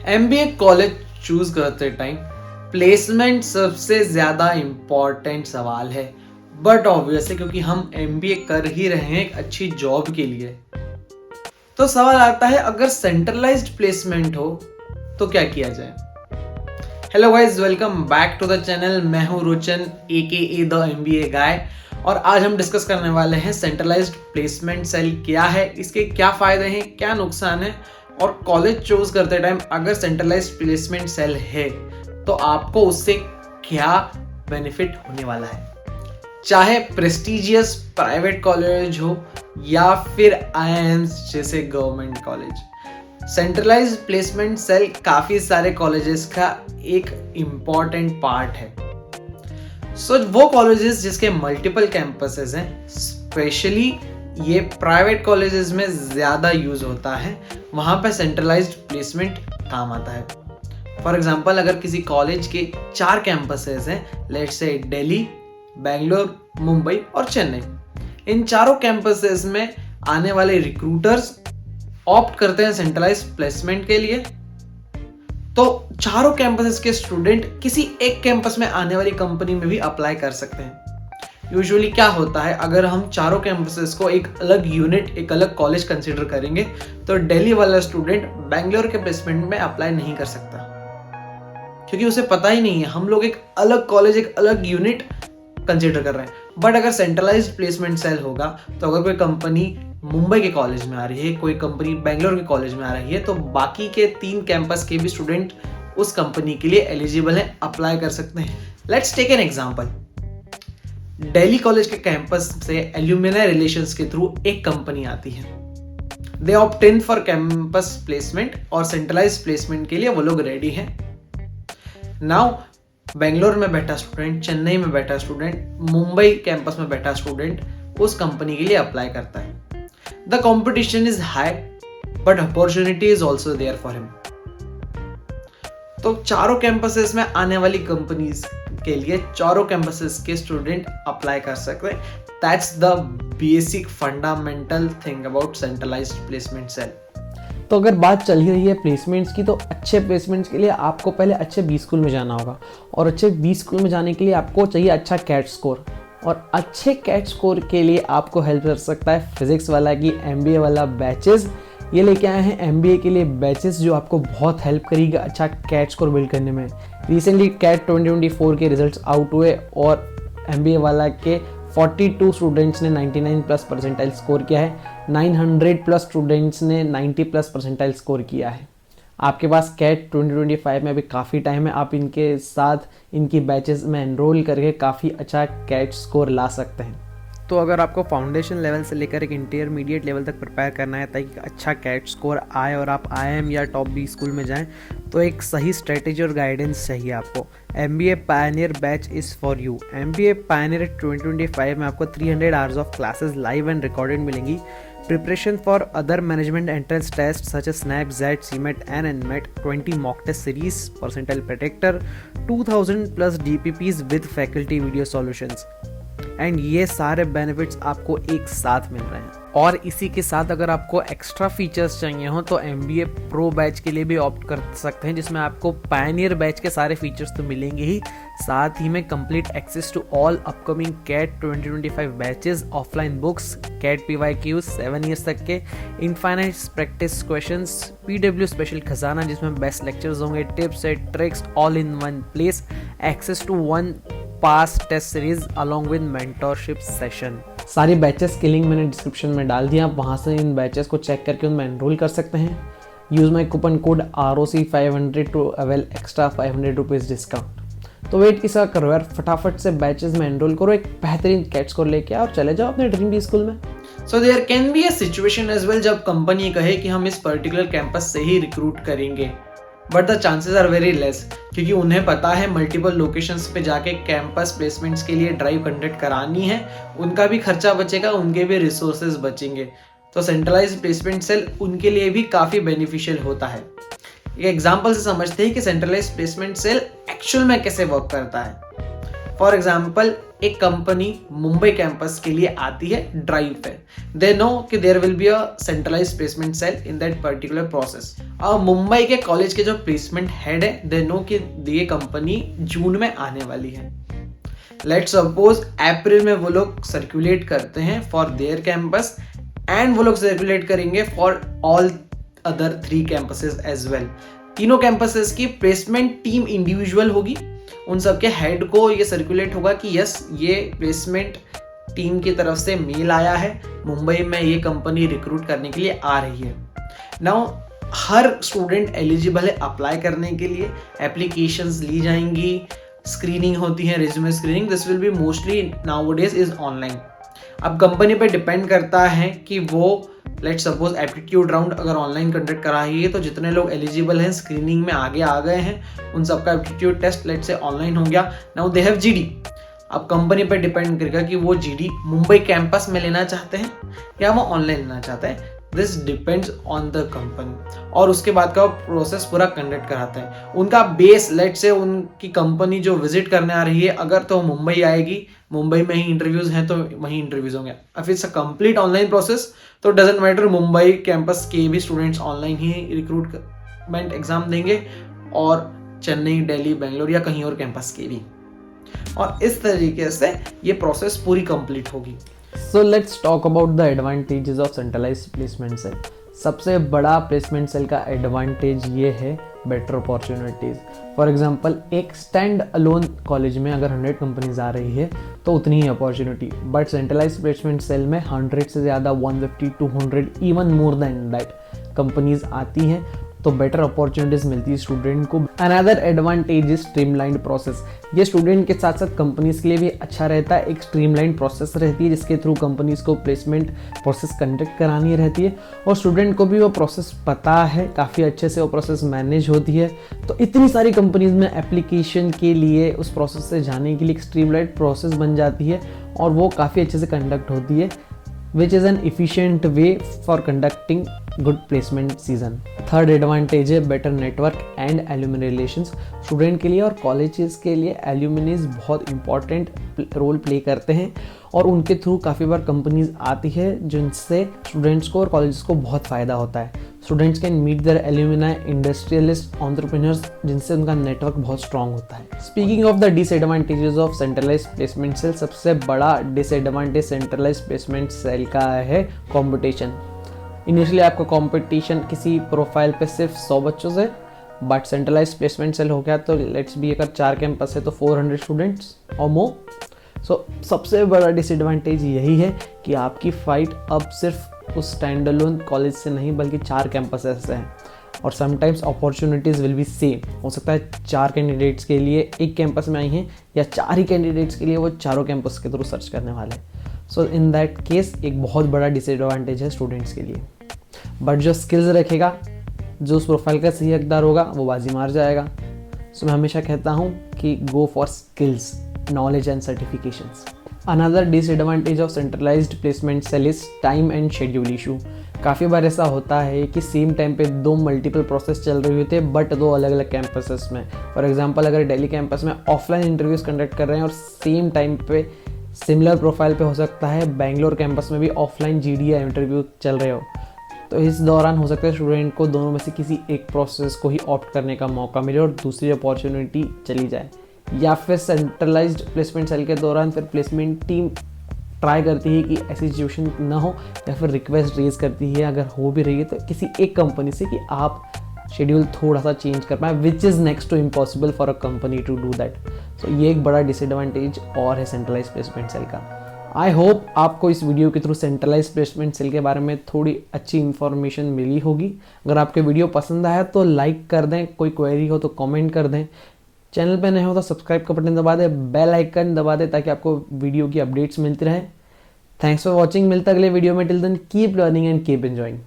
MBA college choose करते time placement सबसे ज्यादा इम्पोर्टेंट सवाल है, बट ऑब्वियस है क्योंकि हम एमबीए कर ही रहे हैं एक अच्छी जॉब के लिए। तो सवाल आता है, अगर सेंट्रलाइज्ड प्लेसमेंट हो तो क्या किया जाए। Hello guys, welcome back to the channel. मैं हूं Ruchan AKA the MBA guy, और आज हम डिस्कस करने वाले हैं सेंट्रलाइज्ड प्लेसमेंट सेल क्या है, इसके क्या फायदे हैं, क्या नुकसान है, और कॉलेज चूज करते टाइम अगर सेंट्रलाइज्ड प्लेसमेंट सेल है तो आपको उससे क्या बेनिफिट होने वाला है। चाहे प्रेस्टिजियस प्राइवेट कॉलेज हो या फिर IIMs जैसे government college, centralised placement cell काफी सारे कॉलेजेस का एक इम्पॉर्टेंट पार्ट है। वो कॉलेजेस जिसके मल्टीपल कैंपसेस हैं, स्पेशली ये प्राइवेट कॉलेजेस में ज्यादा यूज होता है, वहां पे सेंट्रलाइज्ड प्लेसमेंट काम आता है। फॉर एग्जांपल, अगर किसी कॉलेज के 4 कैंपसेस हैं, लेट्स से दिल्ली, बेंगलोर, मुंबई और चेन्नई, इन चारों कैंपसेस में आने वाले रिक्रूटर्स ऑप्ट करते हैं सेंट्रलाइज्ड प्लेसमेंट के लिए। तो चारों कैंपसेस के स्टूडेंट किसी एक कैंपस में आने वाली कंपनी में भी अप्लाई कर सकते हैं। यूजुअली क्या होता है, अगर हम चारों कैंपसेस को एक अलग यूनिट, एक अलग कॉलेज कंसीडर करेंगे तो दिल्ली वाला स्टूडेंट बेंगलोर के प्लेसमेंट में अप्लाई नहीं कर सकता, क्योंकि उसे पता ही नहीं है हम लोग एक अलग कॉलेज, एक अलग यूनिट कंसीडर कर रहे हैं। बट अगर सेंट्रलाइज्ड प्लेसमेंट सेल होगा तो अगर कोई कंपनी मुंबई के कॉलेज में आ रही है, कोई कंपनी बेंगलोर के कॉलेज में आ रही है, तो बाकी के 3 कैंपस के भी स्टूडेंट उस कंपनी के लिए एलिजिबल है, अप्लाई कर सकते हैं। Let's take an example. Delhi college के कैंपस से एल्यूमिनाई रिलेशंस के थ्रू एक कंपनी आती है, they opt in for campus placement, और सेंट्रलाइज्ड प्लेसमेंट के लिए वो लोग रेडी हैं। नाउ बेंगलोर में बैठा स्टूडेंट, चेन्नई में बैठा स्टूडेंट, मुंबई कैंपस में बैठा स्टूडेंट उस कंपनी के लिए अप्लाई करता है। The competition is high but opportunity is also there for him. तो चारों कैंपसेस में आने वाली कंपनीज के लिए चारों कैंपसेस के स्टूडेंट अप्लाई कर सकते हैं। That's the basic fundamental thing about centralised placement cell. तो अगर बात चल ही रही है प्लेसमेंट्स की, तो अच्छे प्लेसमेंट्स के लिए आपको पहले अच्छे बी स्कूल में जाना होगा, और अच्छे बी स्कूल में जाने के लिए आपको चाहिए अच्छा कैट स्कोर, और अच्छे कैट स्कोर के लिए आपको हेल्प कर सकता है फिजिक्स वाला की MBA वाला बैचेस। ये लेके आए हैं MBA के लिए बैचेस जो आपको बहुत हेल्प करेगा अच्छा कैट स्कोर बिल्ड करने में। रिसेंटली कैट 2024 के रिजल्ट्स आउट हुए और MBA वाला के 42 स्टूडेंट्स ने 99 प्लस परसेंटाइल स्कोर किया है, 900 प्लस स्टूडेंट्स ने 90 प्लस परसेंटाइल स्कोर किया है। आपके पास कैट 2025 में अभी काफ़ी टाइम है, आप इनके साथ इनकी बैचेस में एनरोल करके काफ़ी अच्छा कैट स्कोर ला सकते हैं। तो अगर आपको फाउंडेशन लेवल से लेकर एक इंटरमीडिएट लेवल तक प्रिपेयर करना है ताकि अच्छा कैट स्कोर आए और आप IIM या टॉप बी स्कूल में जाएं, तो एक सही स्ट्रेटेजी और गाइडेंस चाहिए आपको। MBA Pioneer batch is for you. MBA Pioneer 2025 में आपको 300 hours of classes live and recorded मिलेंगी। Preparation for other management entrance tests such as SNAP, ZET, CMET and NMET, 20 mock test series, percentile predictor, 2000 plus DPPs with faculty video solutions, and ये सारे benefits आपको एक साथ मिल रहे हैं। और इसी के साथ अगर आपको एक्स्ट्रा फीचर्स चाहिए हो तो MBA प्रो बैच के लिए भी ऑप्ट कर सकते हैं, जिसमें आपको पायनियर बैच के सारे फीचर्स तो मिलेंगे ही, साथ ही में complete access to all upcoming CAT 2025 batches, offline books, CAT PYQs 7 years तक के, infinite practice questions, PW special खजाना जिसमें बेस्ट लेक्चर्स होंगे, tips and tricks all in one place, access to 1 pass test series along with mentorship session. सारी batches की link मैंने description में डाल दिया, आप वहाँ से इन बैचेस को चेक करके उनमें एनरोल कर सकते हैं। Use my coupon code ROC500 to avail extra 500 rupees discount. तो वेट किसा करो यार, फटाफट से बैचेस में एनरोल करो, एक बेहतरीन कैट स्कोर लेके आओ और चले जाओ अपने ड्रीम बी स्कूल में। So there can be a situation as well जब कंपनी कहे कि हम इस पर्टिकुलर कैंपस से ही रिक्रूट करेंगे, but the chances are very less, क्योंकि उन्हें पता है मल्टीपल लोकेशंस पे जाके कैंपस प्लेसमेंट्स के लिए ड्राइव कंडक्ट करानी है, उनका भी खर्चा बचेगा, उनके भी रिसोर्सेज बचेंगे। तो सेंट्रलाइज्ड प्लेसमेंट सेल उनके लिए भी काफ़ी बेनिफिशियल होता है। एक एग्जांपल से समझते हैं कि सेंट्रलाइज्ड प्लेसमेंट सेल एक्चुअल में कैसे वर्क करता है। फॉर एग्जाम्पल एक कंपनी मुंबई कैंपस के लिए आती है ड्राइव पे, दे नो कि there will be a centralised placement cell in that particular process. अब मुंबई के कॉलेज के जो प्लेसमेंट हेड है दे नो कि ये कंपनी जून में आने वाली है। लेट्स सपोज अप्रैल में वो लोग सर्कुलेट करते हैं फॉर देयर कैंपस एंड वो लोग सर्कुलेट करेंगे for all other 3 campuses as well. तीनों कैंपसेस की प्लेसमेंट टीम इंडिविजुअल होगी, उन सबके हेड को ये सर्कुलेट होगा कि यस ये प्लेसमेंट टीम की तरफ से मेल आया है, मुंबई में ये कंपनी रिक्रूट करने के लिए आ रही है। नाउ हर स्टूडेंट एलिजिबल है अप्लाई करने के लिए, एप्लीकेशंस ली जाएंगी, स्क्रीनिंग होती है, resume screening, this will be mostly nowadays is online. अब कंपनी पे डिपेंड करता है कि वो लेट्स सपोज एप्टीट्यूड राउंड अगर ऑनलाइन कंडक्ट कराई है तो जितने लोग एलिजिबल हैं स्क्रीनिंग में आगे आ गए हैं उन सबका एप्टीट्यूड टेस्ट लेट्स से ऑनलाइन हो गया। Now they have GD. अब कंपनी पे डिपेंड करेगा कि वो जीडी मुंबई कैंपस में लेना चाहते हैं या वो ऑनलाइन लेना चाहते हैं, this depends on the company. और उसके बाद का प्रोसेस पूरा कंडक्ट कराते हैं। उनका बेस लेट से उनकी कंपनी जो विजिट करने आ रही है अगर तो मुंबई आएगी, मुंबई में ही इंटरव्यूज हैं तो वहीं इंटरव्यूज होंगे। अब it's a complete online process तो डजेंट मैटर, मुंबई कैंपस के भी स्टूडेंट्स ऑनलाइन ही रिक्रूटमेंट एग्जाम देंगे और चेन्नई, दिल्ली, बेंगलोर या कहीं और कैंपस के भी, और इस तरीके से ये प्रोसेस पूरी कंप्लीट होगी। So let's talk about the advantages of centralised placement cell. सबसे बड़ा प्लेसमेंट सेल का एडवांटेज ये है बेटर अपॉर्चुनिटीज़। फॉर एग्जांपल एक स्टैंड अलोन कॉलेज में अगर 100 कंपनीज आ रही है तो उतनी ही opportunity, but centralised placement cell में 100 से ज़्यादा 150, 200 even more than that companies आती हैं तो बेटर अपॉर्चुनिटीज मिलती है स्टूडेंट को। Another advantage is streamlined process. ये स्टूडेंट के साथ साथ कंपनीज के लिए भी अच्छा रहता है, एक स्ट्रीमलाइंड प्रोसेस रहती है जिसके थ्रू कंपनीज को प्लेसमेंट प्रोसेस कंडक्ट करानी रहती है और स्टूडेंट को भी वो प्रोसेस पता है, काफ़ी अच्छे से वो प्रोसेस मैनेज होती है। तो इतनी सारी कंपनीज में एप्लीकेशन के लिए उस प्रोसेस से जाने के लिए एक स्ट्रीमलाइंड प्रोसेस बन जाती है और वो काफ़ी अच्छे से कंडक्ट होती है, which is an efficient way for conducting good placement season. Third advantage है better network and alumni relations. Student के लिए और कॉलेजेस के लिए एल्यूमिनीज बहुत इंपॉर्टेंट रोल प्ले करते हैं और उनके थ्रू काफ़ी बार कंपनीज आती है जिनसे स्टूडेंट्स को और कॉलेजेस को बहुत फ़ायदा होता है। Students can meet their alumni, industrialist, entrepreneurs जिनसे उनका नेटवर्क बहुत स्ट्रांग होता है। Speaking of the disadvantages of centralised placement cell, सबसे बड़ा डिसएडवांटेज सेंट्रलाइज्ड प्लेसमेंट सेल का है कंपटीशन। इनिशियली आपका कंपटीशन किसी प्रोफाइल पे सिर्फ 100 बच्चों से, बट सेंट्रलाइज्ड प्लेसमेंट सेल हो गया तो लेट्स बी अगर 4 कैंपस है तो 400 स्टूडेंट्स और मोर। सो सबसे बड़ा डिसएडवांटेज यही है कि आपकी फाइट अब सिर्फ उस स्टैंड अलोन कॉलेज से नहीं बल्कि 4 कैंपसेस से हैं और sometimes opportunities will be same. हो सकता है 4 कैंडिडेट्स के लिए एक कैंपस में आई हैं या 4 ही कैंडिडेट्स के लिए वो चारों कैंपस के थ्रू सर्च करने वाले हैं। सो इन दैट केस एक बहुत बड़ा डिसएडवांटेज है स्टूडेंट्स के लिए। बट जो स्किल्स रखेगा, जो उस प्रोफाइल का सही हकदार होगा वो बाजी मार जाएगा। सो मैं हमेशा कहता हूँ कि go for skills, knowledge and certifications. Another disadvantage of centralised placement cell is time and schedule issue. काफ़ी बार ऐसा होता है कि सेम टाइम पे 2 मल्टीपल प्रोसेस चल रहे होते हैं बट 2 अलग अलग कैंपसेस में। फॉर एग्जांपल अगर दिल्ली कैंपस में ऑफलाइन इंटरव्यूज़ कंडक्ट कर रहे हैं और सेम टाइम पे सिमिलर प्रोफाइल पे हो सकता है बेंगलोर कैंपस में भी ऑफलाइन जीडी या इंटरव्यू चल रहे हो, तो इस दौरान हो सकता है स्टूडेंट को दोनों में से किसी एक प्रोसेस को ही ऑप्ट करने का मौका मिले और दूसरी अपॉर्चुनिटी चली जाए। या फिर सेंट्रलाइज्ड प्लेसमेंट सेल के दौरान फिर प्लेसमेंट टीम ट्राई करती है कि ऐसी सिचुएशन ना हो या फिर रिक्वेस्ट रेज करती है अगर हो भी रही है तो किसी एक कंपनी से कि आप शेड्यूल थोड़ा सा चेंज कर पाए, which is next to impossible for a company to do that. So ये एक बड़ा डिसएडवांटेज और है सेंट्रलाइज्ड प्लेसमेंट सेल का। आई होप आपको इस वीडियो के थ्रू सेंट्रलाइज्ड प्लेसमेंट सेल के बारे में थोड़ी अच्छी इन्फॉर्मेशन मिली होगी। अगर आपके वीडियो पसंद आया तो लाइक कर दें, कोई क्वेरी हो तो कमेंट कर दें, चैनल पे नए हो तो सब्सक्राइब का बटन दबा दें, बेल आइकन दबा दें ताकि आपको वीडियो की अपडेट्स मिलती रहे। थैंक्स फॉर वॉचिंग, मिलता अगले वीडियो में। Till then keep learning and keep enjoying.